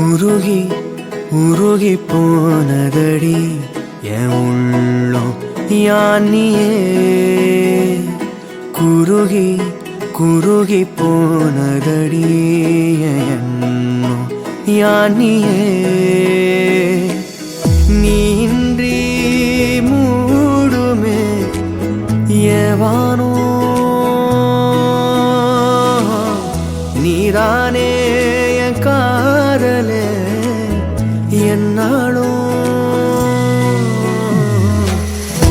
உருகி உருகி போனதடி என் உள்ளம் யானியே குருகி குருகி போனதடி என் எண்ணம் யானியே நீன்றி மூடுமே ஏவானோ நீதானே என் காதலே என்னாலும்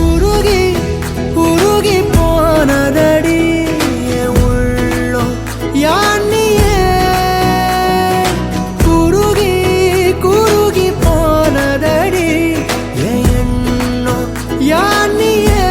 உருகி உருகி போனதடி என் உள்ளம் யானியே குருகி குருகி போனதடி என் எண்ணம் யானியே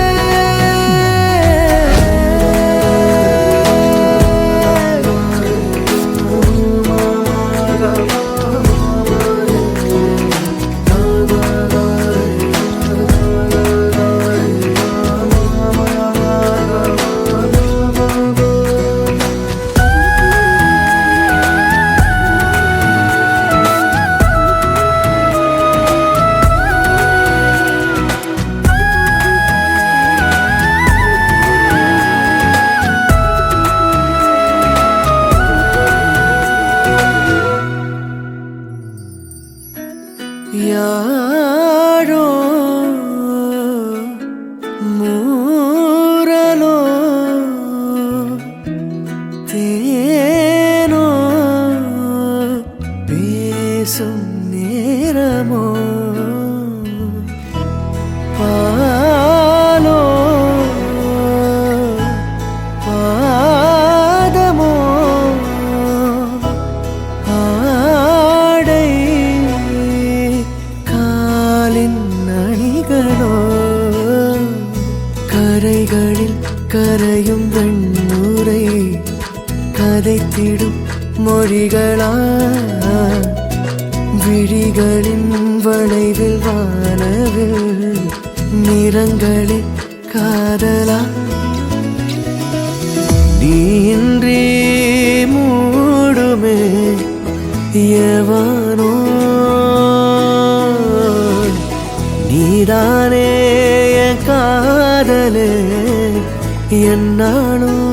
யாரோ மூரலோ தேனோ பேசும் நேரமோ பாலோ பாதமோ அணிகளோ கரைகளில் கரையும் வெண்ணுரை கதைத்திடும் மொழிகளா விழிகளின் வளைவில் வானவில் நிறங்களில் காதலா நீன்றி மூடுமே எவனோ நீதானே என் காதலே என்னாலும்